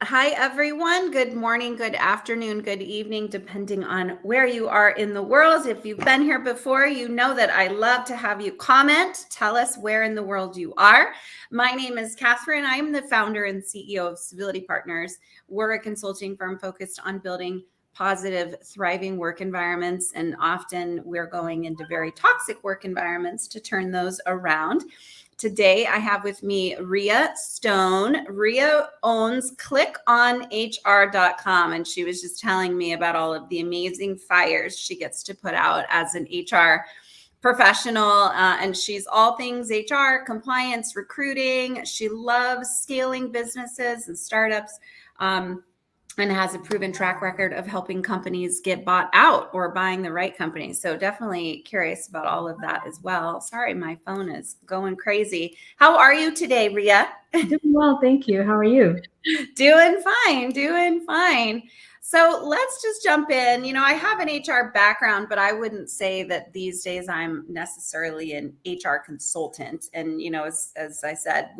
Hi, everyone. Good morning, good afternoon, good evening, depending on where you are in the world. If you've been here before, you know that I love to have you comment. Tell us where in the world you are. My name is Catherine. I am the founder and CEO of Civility Partners. We're a consulting firm focused on building positive, thriving work environments. And often we're going into very toxic work environments to turn those around. Today, I have with me Rya Stone. Rya owns ClickOnHR.com, and she was just telling me about all of the amazing fires she gets to put out as an HR professional. And she's all things HR, compliance, recruiting. She loves scaling businesses and startups. And has a proven track record of helping companies get bought out or buying the right companies. So definitely curious about all of that as well. Sorry, my phone is going crazy. How are you today, Rya? Doing well, thank you. How are you? Doing fine. So let's just jump in. I have an HR background, but I wouldn't say that these days I'm necessarily an HR consultant. And, as I said,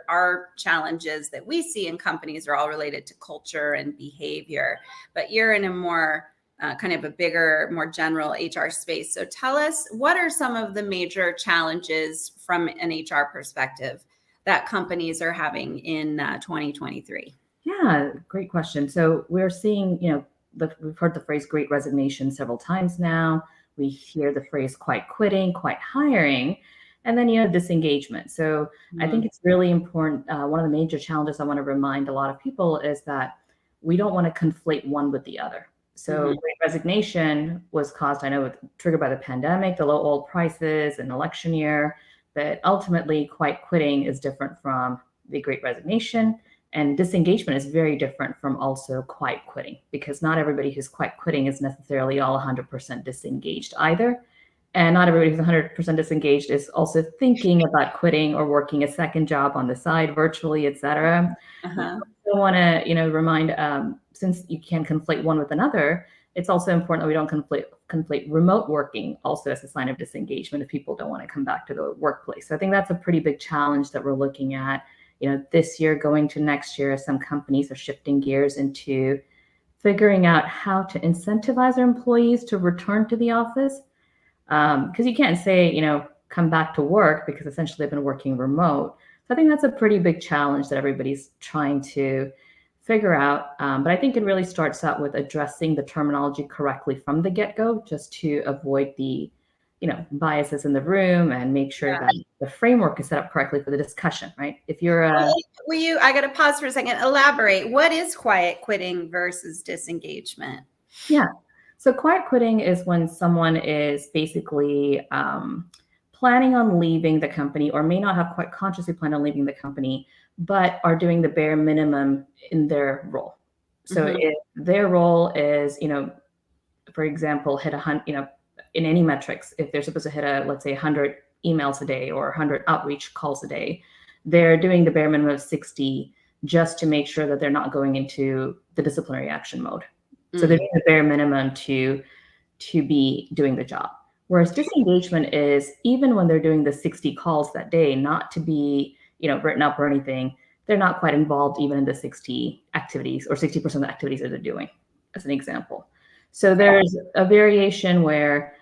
our challenges that we see in companies are all related to culture and behavior, but you're in a more kind of a bigger, more general HR space. So tell us, what are some of the major challenges from an HR perspective that companies are having in 2023? Yeah, great question. So we're seeing, we've heard the phrase great resignation several times now. We hear the phrase quiet quitting, quiet hiring, and then, disengagement. So I think it's really important. One of the major challenges I want to remind a lot of people is that we don't want to conflate one with the other. So great resignation was caused, I know, triggered by the pandemic, the low oil prices, an election year, but ultimately quiet quitting is different from the great resignation. And disengagement is very different from also quiet quitting, because not everybody who's quiet quitting is necessarily all 100% disengaged either. And not everybody who's 100% disengaged is also thinking about quitting or working a second job on the side, virtually, etc. I want to, remind, since you can't conflate one with another, it's also important that we don't conflate remote working also as a sign of disengagement if people don't want to come back to the workplace. So I think that's a pretty big challenge that we're looking at. This year going to next year, some companies are shifting gears into figuring out how to incentivize their employees to return to the office. Because you can't say, come back to work, because essentially they've been working remote. So I think that's a pretty big challenge that everybody's trying to figure out. But I think it really starts out with addressing the terminology correctly from the get-go, just to avoid the biases in the room and make sure that the framework is set up correctly for the discussion, right? If you're I got to pause for a second. Elaborate. What is quiet quitting versus disengagement? Yeah. So quiet quitting is when someone is basically planning on leaving the company, or may not have quite consciously planned on leaving the company, but are doing the bare minimum in their role. So if their role is, for example, hit in any metrics, if they're supposed to hit let's say 100 emails a day or 100 outreach calls a day, they're doing the bare minimum of 60 just to make sure that they're not going into the disciplinary action mode. So they're doing the bare minimum to be doing the job. Whereas disengagement is, even when they're doing the 60 calls that day, not to be, written up or anything, they're not quite involved even in the 60 activities or 60% of the activities that they're doing, as an example. So there's a variation where,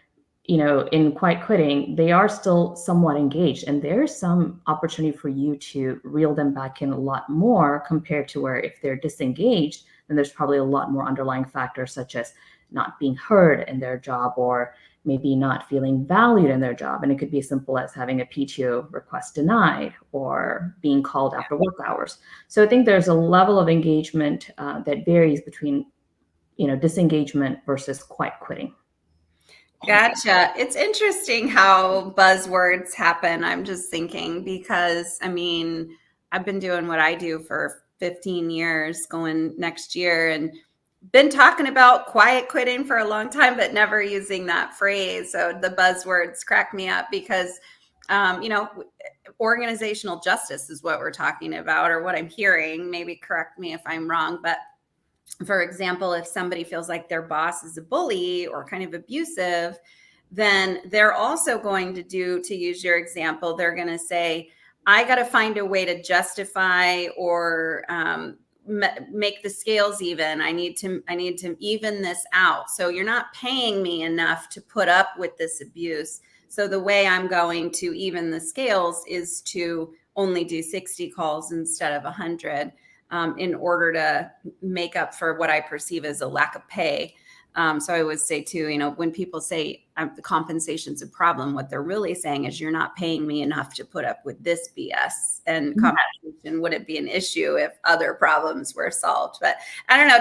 in quiet quitting, they are still somewhat engaged, and there's some opportunity for you to reel them back in a lot more, compared to where if they're disengaged, then there's probably a lot more underlying factors, such as not being heard in their job, or maybe not feeling valued in their job. And it could be as simple as having a PTO request denied or being called after work hours. So I think there's a level of engagement that varies between, disengagement versus quiet quitting. Gotcha. It's interesting how buzzwords happen. I'm just thinking, because I've been doing what I do for 15 years, going next year, and been talking about quiet quitting for a long time, but never using that phrase. So the buzzwords crack me up, because, organizational justice is what we're talking about, or what I'm hearing. Maybe correct me if I'm wrong, but for example, if somebody feels like their boss is a bully or kind of abusive, then they're also going to use your example, they're going to say, I got to find a way to justify or make the scales even. I need to even this out. So you're not paying me enough to put up with this abuse. So the way I'm going to even the scales is to only do 60 calls instead of 100, in order to make up for what I perceive as a lack of pay. So I would say too, when people say the compensation's a problem, what they're really saying is you're not paying me enough to put up with this BS, and compensation wouldn't be an issue if other problems were solved. But I don't know,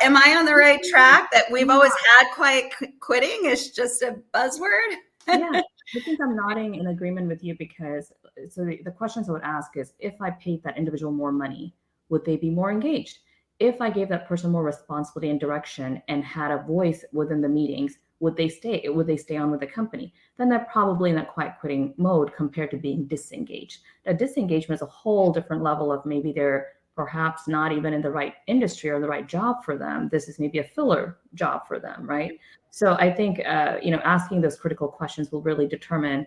am I on the right track that we've always had quiet quitting? It's just a buzzword. Yeah, I think I'm nodding in agreement with you, because so the questions I would ask is, if I paid that individual more money, would they be more engaged? If I gave that person more responsibility and direction and had a voice within the meetings, would they stay? Would they stay on with the company? Then they're probably in that quiet quitting mode compared to being disengaged. That disengagement is a whole different level of, maybe they're perhaps not even in the right industry or the right job for them. This is maybe a filler job for them, right? So I think, asking those critical questions will really determine,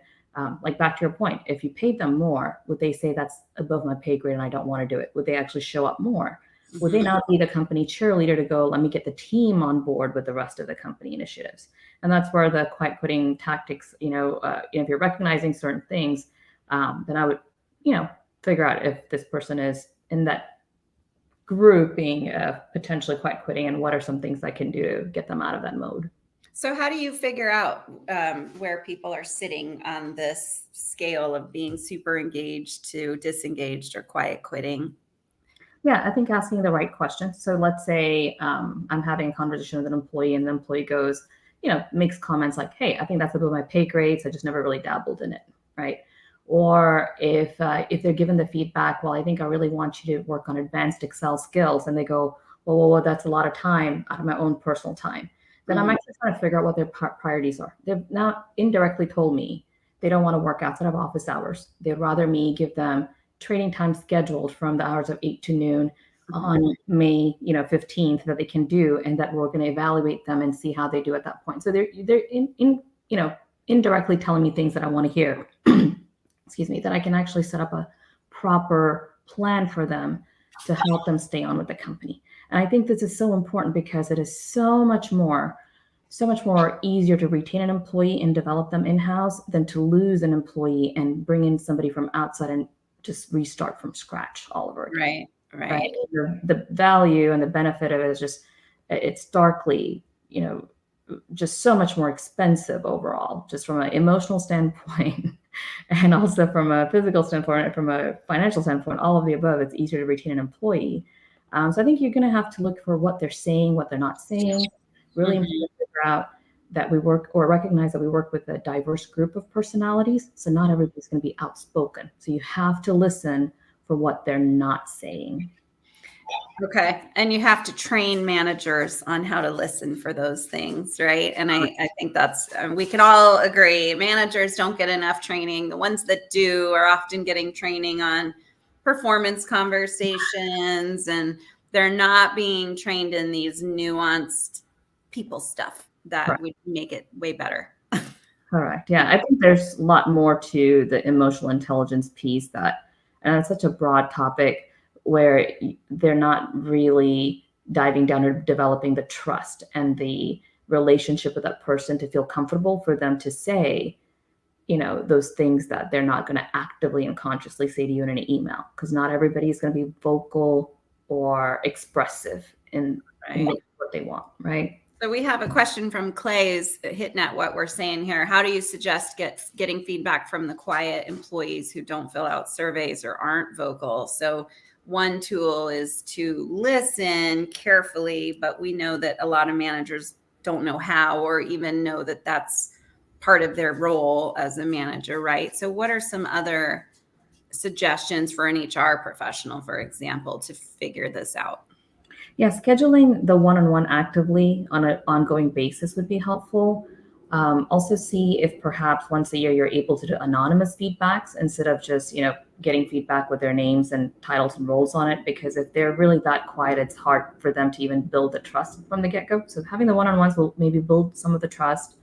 like back to your point, if you paid them more, would they say that's above my pay grade and I don't want to do it? Would they actually show up more? Would they not be the company cheerleader to go, let me get the team on board with the rest of the company initiatives? And that's where the quiet quitting tactics, if you're recognizing certain things, then I would, figure out if this person is in that group being potentially quiet quitting, and what are some things I can do to get them out of that mode. So how do you figure out where people are sitting on this scale of being super engaged to disengaged or quiet quitting? Yeah, I think asking the right questions. So let's say I'm having a conversation with an employee, and the employee goes, makes comments like, "Hey, I think that's above my pay grades. I just never really dabbled in it," right? Or if they're given the feedback, "Well, I think I really want you to work on advanced Excel skills," and they go, well, that's a lot of time out of my own personal time. Then I'm actually trying to figure out what their priorities are. They've now indirectly told me they don't want to work outside of office hours. They'd rather me give them training time scheduled from the hours of 8 to noon on May 15th that they can do, and that we're going to evaluate them and see how they do at that point. So they're indirectly telling me things that I want to hear. Excuse me, that I can actually set up a proper plan for them to help them stay on with the company. And I think this is so important, because it is so much more easier to retain an employee and develop them in-house than to lose an employee and bring in somebody from outside and just restart from scratch all over again. Right. The value and the benefit of it is just, it's starkly, just so much more expensive overall, just from an emotional standpoint and also from a physical standpoint, and from a financial standpoint, all of the above. It's easier to retain an employee. So I think you're going to have to look for what they're saying, what they're not saying, really figure out that we work, or recognize that we work with a diverse group of personalities. So not everybody's going to be outspoken. So you have to listen for what they're not saying. Okay. And you have to train managers on how to listen for those things, right? And I think that's, we can all agree, managers don't get enough training. The ones that do are often getting training on performance conversations, and they're not being trained in these nuanced people stuff that would make it way better. Correct. Yeah. I think there's a lot more to the emotional intelligence piece, and it's such a broad topic, where they're not really diving down or developing the trust and the relationship with that person to feel comfortable for them to say, those things that they're not going to actively and consciously say to you in an email, because not everybody is going to be vocal or expressive in what they want. Right. So we have a question from Clay's hitting at what we're saying here. How do you suggest getting feedback from the quiet employees who don't fill out surveys or aren't vocal? So one tool is to listen carefully, but we know that a lot of managers don't know how, or even know that that's part of their role as a manager, right? So what are some other suggestions for an HR professional, for example, to figure this out? Yeah, scheduling the one-on-one actively on an ongoing basis would be helpful. Also see if perhaps once a year you're able to do anonymous feedbacks instead of just, getting feedback with their names and titles and roles on it, because if they're really that quiet, it's hard for them to even build the trust from the get-go. So having the one-on-ones will maybe build some of the trust.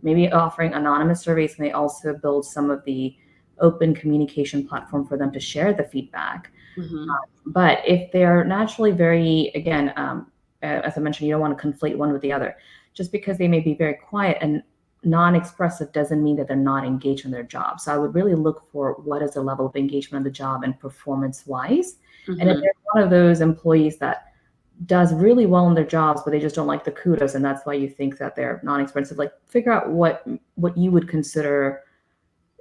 Maybe offering anonymous surveys may also build some of the open communication platform for them to share the feedback. Mhm. But if they're naturally very, again, as I mentioned, you don't want to conflate one with the other. Just because they may be very quiet and non-expressive doesn't mean that they're not engaged in their job. So I would really look for what is the level of engagement on the job and performance-wise. And if Mhm. they're one of those employees that does really well in their jobs, but they just don't like the kudos, and that's why you think that they're non-expressive, like figure out what you would consider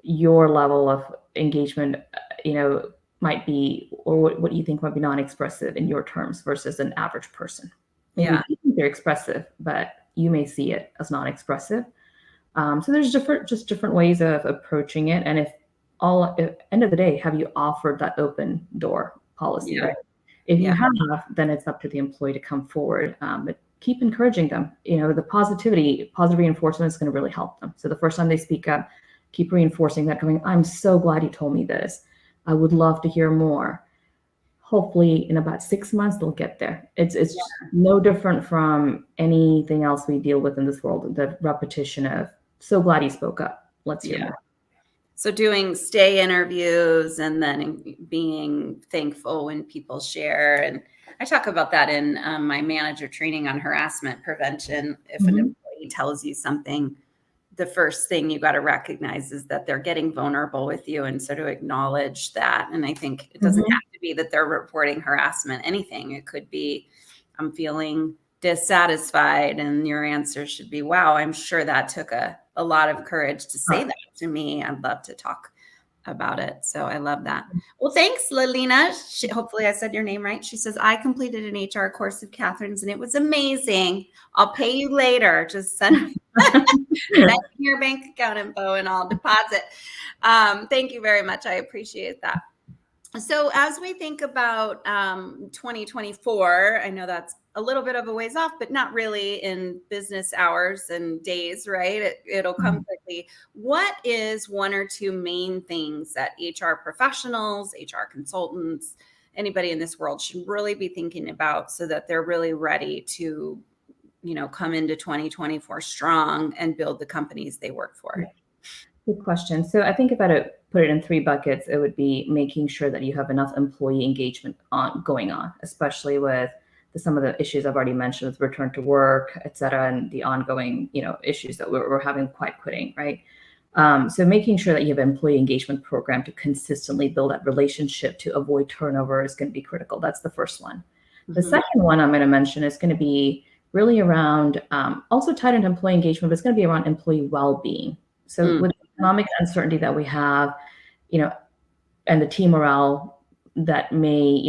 your level of engagement, might be, or what you think might be non-expressive in your terms versus an average person. Maybe Yeah. you think they're expressive, but you may see it as non-expressive. So there's different ways of approaching it. And if end of the day, have you offered that open door policy, Yeah. right? If you Yeah. have, then it's up to the employee to come forward. But keep encouraging them. The positive reinforcement is going to really help them. So the first time they speak up, keep reinforcing that, going, I'm so glad you told me this. I would love to hear more. Hopefully in about 6 months, they'll get there. It's no different from anything else we deal with in this world. The repetition of, so glad you spoke up. Let's hear Yeah. more. So doing stay interviews and then being thankful when people share. And I talk about that in my manager training on harassment prevention. If an Mhm. employee tells you something, the first thing you got to recognize is that they're getting vulnerable with you, and so to acknowledge that. And I think it doesn't Mhm. have to be that they're reporting harassment, anything. It could be, I'm feeling dissatisfied, and your answer should be, wow, I'm sure that took a lot of courage to say Right. that to me. I'd love to talk about it. So I love that. Well, thanks, Lalina. Hopefully I said your name right. She says, I completed an HR course of Catherine's and it was amazing. I'll pay you later. Just send me your bank account info and I'll deposit. Thank you very much. I appreciate that. So as we think about 2024, I know that's a little bit of a ways off, but not really in business hours and days, right? It'll come quickly. What is one or two main things that HR professionals, HR consultants, anybody in this world should really be thinking about so that they're really ready to, come into 2024 strong and build the companies they work for? Good question. So I think if I had to put it in three buckets, it would be making sure that you have enough employee engagement going on, especially with some of the issues I've already mentioned with return to work, et cetera, and the ongoing, issues that we're having quiet quitting, right? So making sure that you have an employee engagement program to consistently build that relationship to avoid turnover is going to be critical. That's the first one. The Mhm. second one I'm going to mention is going to be really around, also tied into employee engagement, but it's going to be around employee well-being. So with economic uncertainty that we have, and the team morale that may,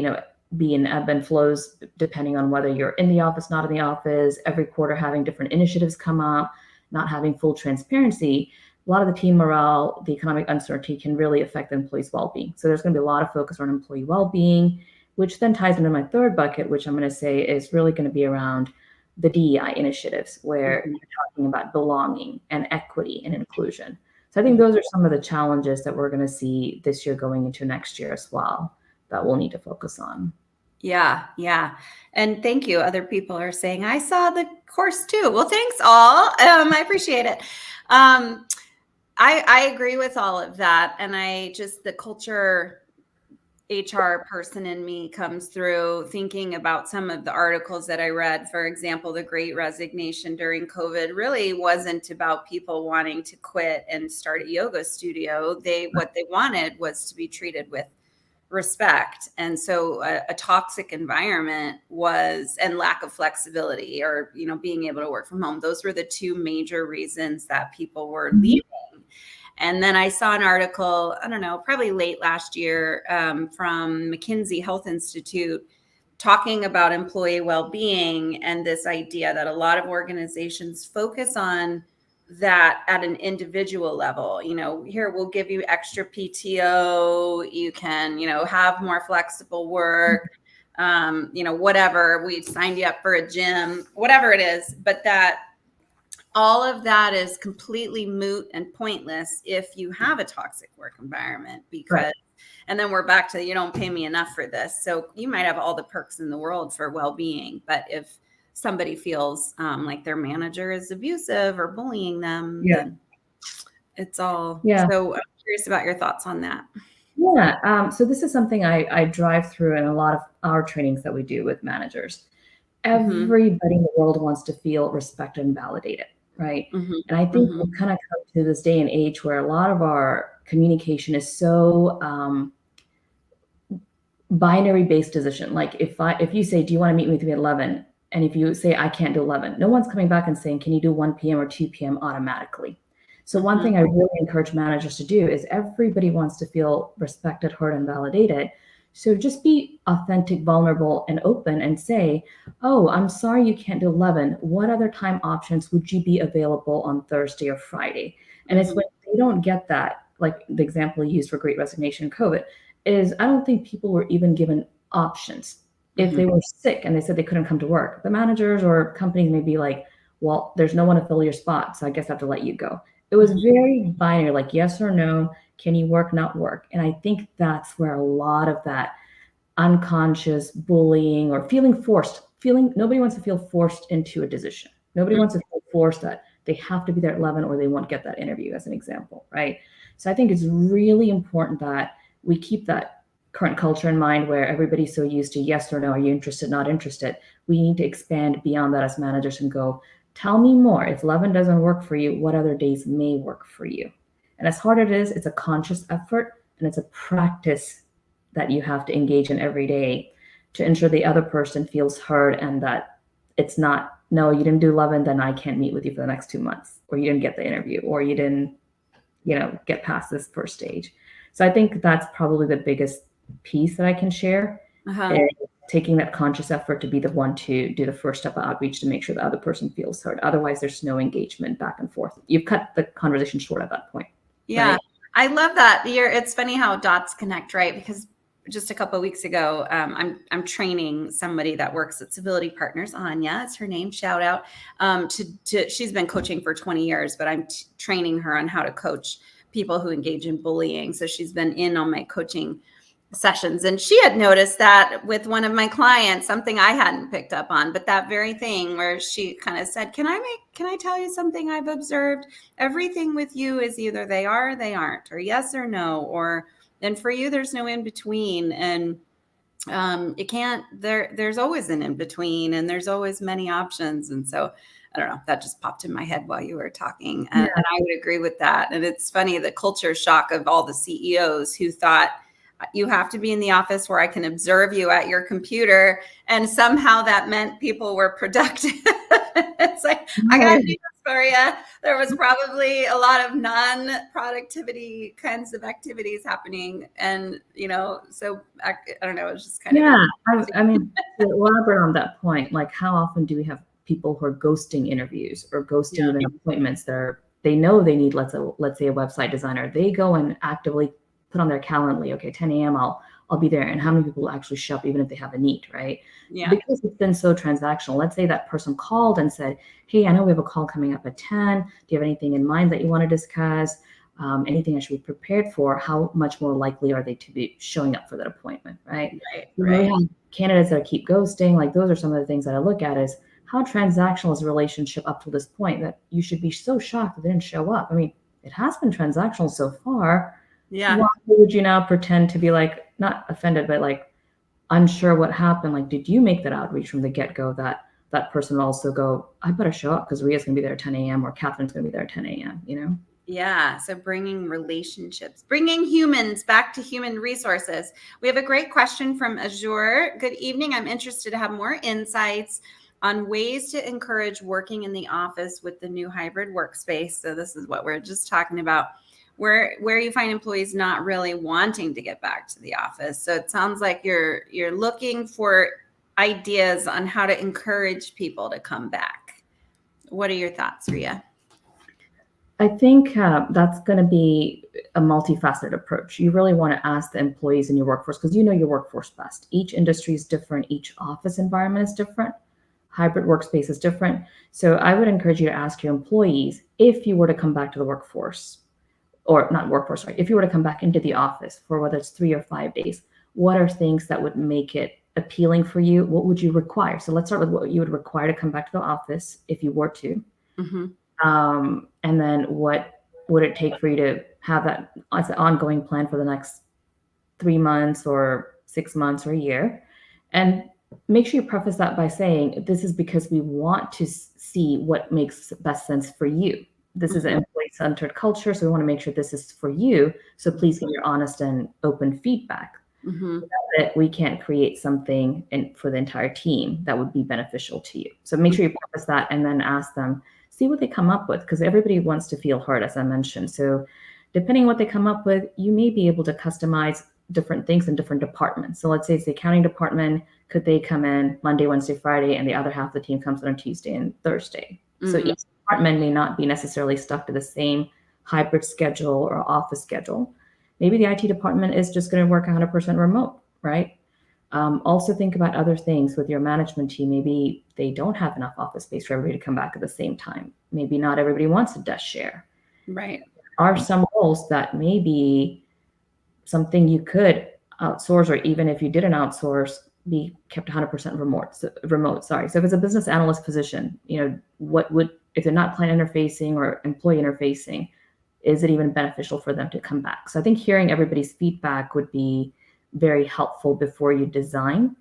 be in ebb and flows depending on whether you're in the office, not in the office, every quarter having different initiatives come up, not having full transparency, a lot of the team morale, the economic uncertainty can really affect the employees' well-being. So there's going to be a lot of focus on employee well-being, which then ties into my third bucket, which I'm going to say is really going to be around the DEI initiatives, where you're talking about belonging and equity and inclusion. So I think those are some of the challenges that we're going to see this year going into next year as well that we'll need to focus on. Yeah, yeah. And thank you. Other people are saying, I saw the course too. Well, thanks all. I appreciate it. I agree with all of that. And the culture HR person in me comes through thinking about some of the articles that I read. For example, the Great Resignation during COVID really wasn't about people wanting to quit and start a yoga studio. What they wanted was to be treated with respect. And so a toxic environment and lack of flexibility, or being able to work from home, those were the two major reasons that people were leaving. And then I saw an article, I don't know, probably late last year, from McKinsey Health Institute, talking about employee well-being and this idea that a lot of organizations focus on that at an individual level. Here, we'll give you extra PTO, you can have more flexible work, whatever, we signed you up for a gym, whatever it is, but that all of that is completely moot and pointless if you have a toxic work environment, because and then we're back to, you don't pay me enough for this. So you might have all the perks in the world for well-being, but if somebody feels like their manager is abusive or bullying them, then it's all. Yeah. So I'm curious about your thoughts on that. Yeah. So this is something I drive through in a lot of our trainings that we do with managers. Mm-hmm. Everybody in the world wants to feel respected and validated, right? Mm-hmm. And I think we've Mm-hmm. kind of come to this day and age where a lot of our communication is so binary based decision. Like if you say, do you want to meet with me at 11? And if you say I can't do 11, no one's coming back and saying, can you do 1 p.m. or 2 p.m. automatically? So one Mm-hmm. thing I really encourage managers to do is everybody wants to feel respected, heard, and validated. So just be authentic, vulnerable, and open and say, oh, I'm sorry you can't do 11. What other time options would you be available on Thursday or Friday? And it's Mm-hmm. when they don't get that, like the example you used for Great Resignation, COVID, is I don't think people were even given options. If Mm-hmm. they were sick and they said they couldn't come to work, the managers or companies may be like, well, there's no one to fill your spot, so I guess I have to let you go. It was Mm-hmm. very binary, like yes or no, can you work, not work? And I think that's where a lot of that unconscious bullying or feeling forced, feeling nobody wants to feel forced into a decision. Nobody wants to feel forced that they have to be there at 11 or they won't get that interview, as an example, right? So I think it's really important that we keep that current culture in mind where everybody's so used to yes or no, are you interested, not interested. We need to expand beyond that as managers and go, tell me more. If 11 doesn't work for you, what other days may work for you? And as hard as it is, it's a conscious effort and it's a practice that you have to engage in every day to ensure the other person feels heard and that it's not, no, you didn't do 11, then I can't meet with you for the next 2 months, or you didn't get the interview, or you didn't, get past this first stage. So I think that's probably the biggest piece that I can share, Uh-huh. is taking that conscious effort to be the one to do the first step of outreach to make sure the other person feels heard. Otherwise, there's no engagement back and forth. You've cut the conversation short at that point, Yeah, right? I love that. It's funny how dots connect, right? Because just a couple of weeks ago, I'm training somebody that works at Civility Partners. Anya, it's her name. Shout out. She's been coaching for 20 years, but I'm training her on how to coach people who engage in bullying. So she's been in on my coaching sessions, and she had noticed that with one of my clients, something I hadn't picked up on, but that very thing where she kind of said, can I tell you something I've observed? Everything with you is either they are or they aren't, or yes or no, or and for you there's no in between. And it can't there's always an in between, and there's always many options. And so I don't know, that just popped in my head while you were talking, and I would agree with that. And it's funny, the culture shock of all the CEOs who thought you have to be in the office where I can observe you at your computer, and somehow that meant people were productive. It's like, I got Right. news for you. There was probably a lot of non-productivity kinds of activities happening, and so I don't know. It's just kind of Yeah, interesting. I mean, to elaborate on that point, like how often do we have people who are ghosting interviews or ghosting Yeah. even appointments that they know they need, let's say a website designer. They go and actively put on their Calendly, okay, 10 a.m. I'll be there. And how many people actually show up even if they have a need, right? Yeah. Because it's been so transactional. Let's say that person called and said, hey, I know we have a call coming up at 10. Do you have anything in mind that you want to discuss? Anything I should be prepared for? How much more likely are they to be showing up for that appointment, right? Right. When we Right. have candidates that keep ghosting, like those are some of the things that I look at is how transactional is the relationship up to this point that you should be so shocked that they didn't show up. I mean, it has been transactional so far. Yeah. Why would you now pretend to be like not offended, but like unsure what happened? Like, did you make that outreach from the get-go that that person will also go, I better show up because Rya's gonna be there at 10 a.m. or Catherine's gonna be there at 10 a.m. Yeah. So bringing relationships, bringing humans back to human resources. We have a great question from Azure. Good evening. I'm interested to have more insights on ways to encourage working in the office with the new hybrid workspace. So this is what we're just talking about, where you find employees not really wanting to get back to the office. So it sounds like you're looking for ideas on how to encourage people to come back. What are your thoughts, Rhea? I think that's going to be a multifaceted approach. You really want to ask the employees in your workforce because you know your workforce best. Each industry is different, each office environment is different, hybrid workspace is different. So I would encourage you to ask your employees if you were to come back to the workforce, or not workforce, right? If you were to come back into the office for whether it's 3 or 5 days, what are things that would make it appealing for you? What would you require? So let's start with what you would require to come back to the office if you were to. Mm-hmm. And then what would it take for you to have that as an ongoing plan for the next 3 months or 6 months or a year. And make sure you preface that by saying, this is because we want to see what makes best sense for you. This is an employee-centered culture, so we want to make sure this is for you. So please give your honest and open feedback. That we can't create something for the entire team that would be beneficial to you. So make sure you preface that and then ask them, see what they come up with, because everybody wants to feel heard, as I mentioned. So depending on what they come up with, you may be able to customize different things in different departments. So let's say it's the accounting department. Could they come in Monday, Wednesday, Friday, and the other half of the team comes in on Tuesday and Thursday? So each department may not be necessarily stuck to the same hybrid schedule or office schedule. Maybe the IT department is just going to work 100% remote, right? Also think about other things with your management team. Maybe they don't have enough office space for everybody to come back at the same time. Maybe not everybody wants a desk share. Right. There are some roles that may be something you could outsource, or even if you didn't outsource, be kept 100% remote. Sorry. So if it's a business analyst position, what would, if they're not client interfacing or employee interfacing, is it even beneficial for them to come back? So I think hearing everybody's feedback would be very helpful before you design.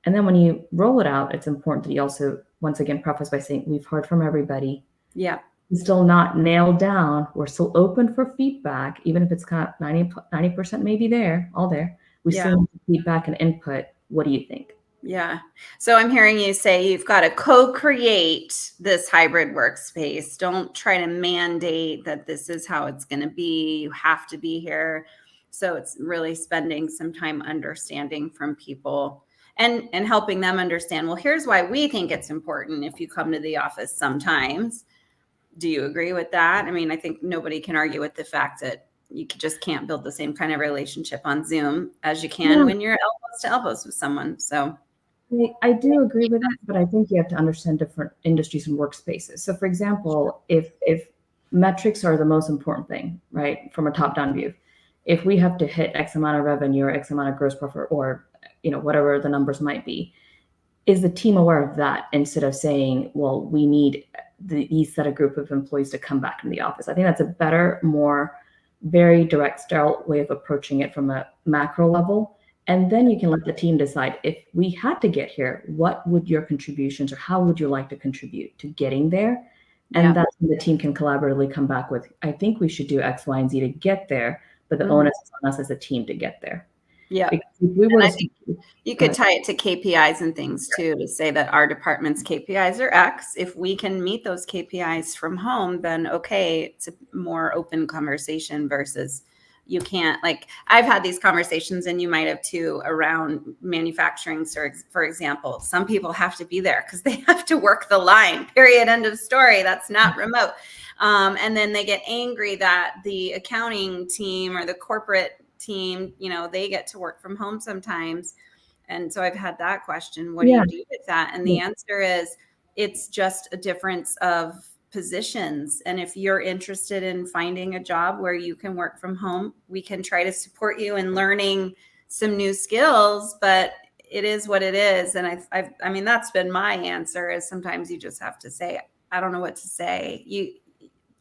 And then when you roll it out, it's important that you also, once again, preface by saying, we've heard from everybody. Yeah. It's still not nailed down. We're still open for feedback, even if it's got 90% maybe there, all there. We still need feedback and input. What do you think? Yeah. So I'm hearing you say you've got to co-create this hybrid workspace. Don't try to mandate that this is how it's going to be. You have to be here. So it's really spending some time understanding from people and helping them understand, well, here's why we think it's important if you come to the office sometimes. Do you agree with that? I mean, I think nobody can argue with the fact that you just can't build the same kind of relationship on Zoom as you can when you're elbows to elbows with someone. So I do agree with that, but I think you have to understand different industries and workspaces. So for example, if metrics are the most important thing, right, from a top-down view, if we have to hit X amount of revenue or X amount of gross profit or whatever the numbers might be, is the team aware of that instead of saying, well, we need these set of group of employees to come back in the office? I think that's a better, more very direct, sterile way of approaching it from a macro level. And then you can let the team decide, if we had to get here, what would your contributions, or how would you like to contribute to getting there? And that's when the team can collaboratively come back with, I think we should do X, Y, and Z to get there, but the onus is on us as a team to get there. Yeah. If we were you could tie it to KPIs and things too, to say that our department's KPIs are X. If we can meet those KPIs from home, then okay, it's a more open conversation versus you can't. Like, I've had these conversations, and you might have too, around manufacturing. For example, some people have to be there because they have to work the line, period, end of story. That's not remote. And then they get angry that the accounting team or the corporate team, they get to work from home sometimes. And so I've had that question. What do you do with that? And the answer is, it's just a difference of positions. And if you're interested in finding a job where you can work from home, we can try to support you in learning some new skills, but it is what it is. And I mean, that's been my answer, is sometimes you just have to say, I don't know what to say.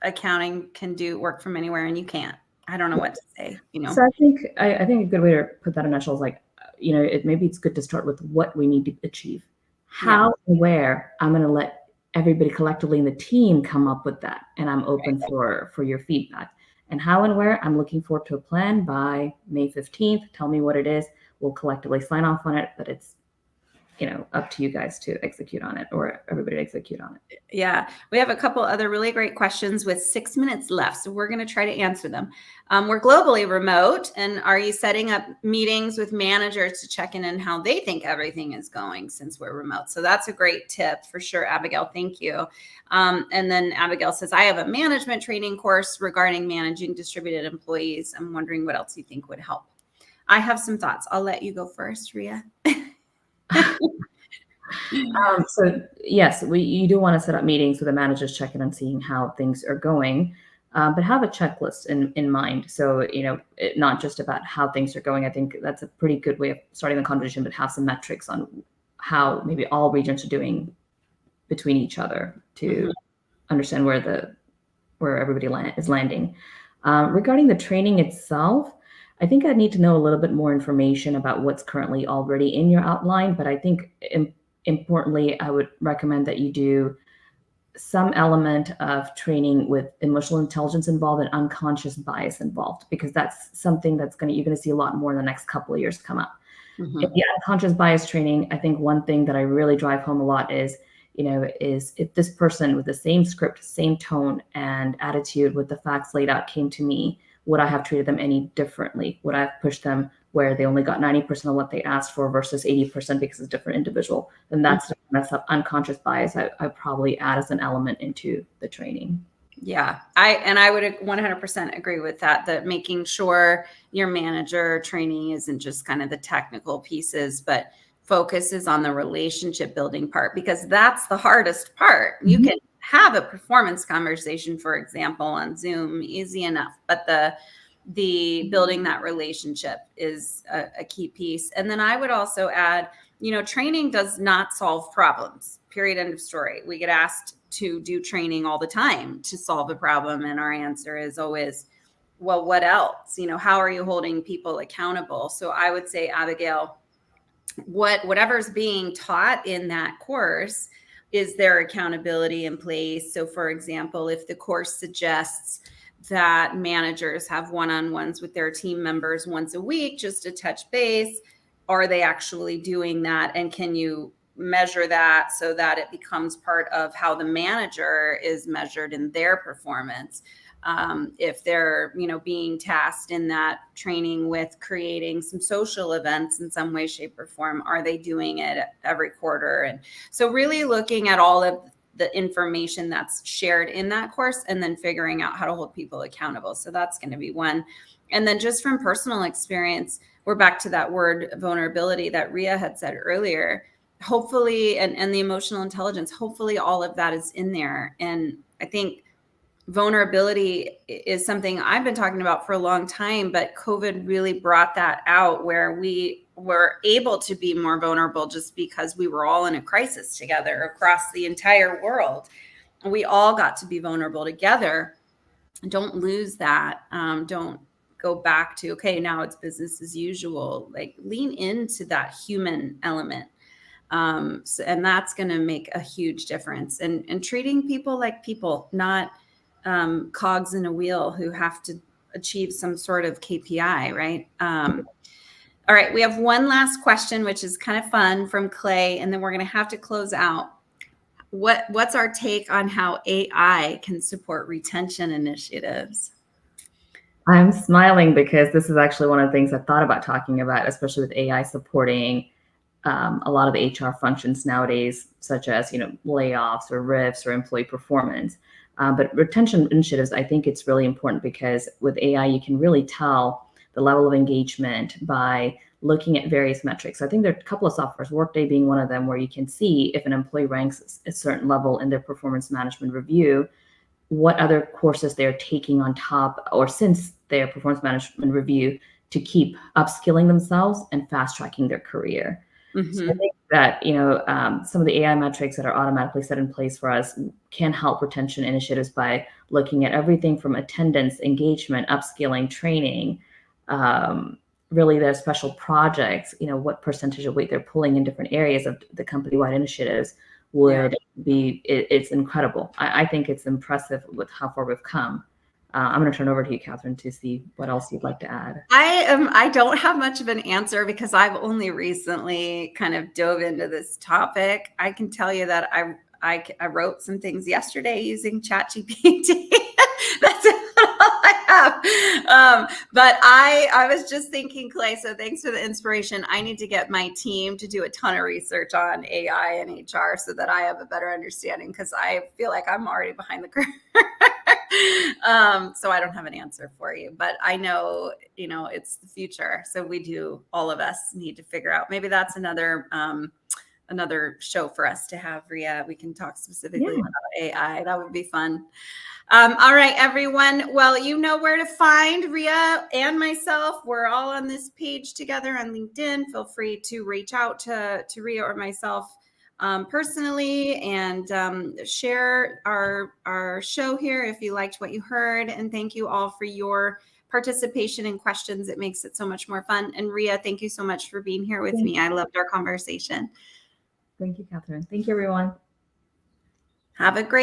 Accounting can do work from anywhere, and you can't. I don't know what to say, So I think a good way to put that in a nutshell is like, maybe it's good to start with what we need to achieve. How and where, I'm going to let everybody collectively in the team come up with that. And I'm open for your feedback. And how and where, I'm looking forward to a plan by May 15th. Tell me what it is. We'll collectively sign off on it, but it's up to you guys to execute on it, or everybody to execute on it. Yeah. We have a couple other really great questions with 6 minutes left, so we're going to try to answer them. We're globally remote, and are you setting up meetings with managers to check in on how they think everything is going since we're remote? So that's a great tip for sure, Abigail. Thank you. And then Abigail says, I have a management training course regarding managing distributed employees. I'm wondering what else you think would help. I have some thoughts. I'll let you go first, Rya. So yes, you do want to set up meetings with the managers, checking and seeing how things are going, but have a checklist in mind. So, not just about how things are going. I think that's a pretty good way of starting the conversation, but have some metrics on how maybe all regions are doing between each other to understand where everybody is landing. Regarding the training itself, I think I need to know a little bit more information about what's currently already in your outline, but I think importantly, I would recommend that you do some element of training with emotional intelligence involved and unconscious bias involved, because that's something that's you're going to see a lot more in the next couple of years come up. In the unconscious bias training, I think one thing that I really drive home a lot is, is if this person with the same script, same tone and attitude with the facts laid out came to me, would I have treated them any differently? Would I have pushed them where they only got 90% of what they asked for versus 80% because it's a different individual? Then that's unconscious bias I probably add as an element into the training. Yeah, I would 100% agree with that, that making sure your manager training isn't just kind of the technical pieces, but focuses on the relationship building part, because that's the hardest part. You can have a performance conversation, for example, on Zoom, easy enough, but the building that relationship is a key piece. And then I would also add, training does not solve problems, period, end of story. We get asked to do training all the time to solve a problem, and our answer is always, well, what else? How are you holding people accountable? So I would say, Abigail, whatever's being taught in that course, is there accountability in place? So for example, if the course suggests that managers have one-on-ones with their team members once a week just to touch base, are they actually doing that? And can you measure that so that it becomes part of how the manager is measured in their performance? If they're, being tasked in that training with creating some social events in some way, shape, or form, are they doing it every quarter? And so really looking at all of the information that's shared in that course and then figuring out how to hold people accountable. So that's going to be one. And then just from personal experience, we're back to that word vulnerability that Rya had said earlier. Hopefully, and the emotional intelligence, hopefully all of that is in there. And I think vulnerability is something I've been talking about for a long time, but COVID really brought that out, where we were able to be more vulnerable just because we were all in a crisis together across the entire world. We all got to be vulnerable together. Don't lose that. Don't go back to, okay, now it's business as usual. Like, lean into that human element. And that's going to make a huge difference. And treating people like people, not cogs in a wheel who have to achieve some sort of KPI, right? All right, we have one last question, which is kind of fun, from Clay, and then we're going to have to close out. What's our take on how AI can support retention initiatives? I'm smiling because this is actually one of the things I thought about talking about, especially with AI supporting a lot of the HR functions nowadays, such as layoffs or RIFs or employee performance. But retention initiatives, I think it's really important, because with AI, you can really tell the level of engagement by looking at various metrics. I think there are a couple of softwares, Workday being one of them, where you can see if an employee ranks a certain level in their performance management review, what other courses they're taking on top or since their performance management review to keep upskilling themselves and fast tracking their career. So I think that, some of the AI metrics that are automatically set in place for us can help retention initiatives by looking at everything from attendance, engagement, upskilling, training, really their special projects, what percentage of weight they're pulling in different areas of the company-wide initiatives would be, it's incredible. I think it's impressive with how far we've come. I'm going to turn over to you, Catherine, to see what else you'd like to add. I don't have much of an answer because I've only recently kind of dove into this topic. I can tell you that I wrote some things yesterday using ChatGPT. That's all I have. But I was just thinking, Clay, so thanks for the inspiration. I need to get my team to do a ton of research on AI and HR so that I have a better understanding, because I feel like I'm already behind the curve. So I don't have an answer for you, but I know, it's the future. So all of us need to figure out, maybe that's another show for us to have, Rya. We can talk specifically about AI. That would be fun. All right, everyone. Well, you know where to find Rya and myself. We're all on this page together on LinkedIn. Feel free to reach out to Rya or myself personally, and share our show here if you liked what you heard. And thank you all for your participation and questions. It makes it so much more fun. And Rya, thank you so much for being here with Thank me. I loved our conversation. Thank you, Catherine. Thank you, everyone. Have a great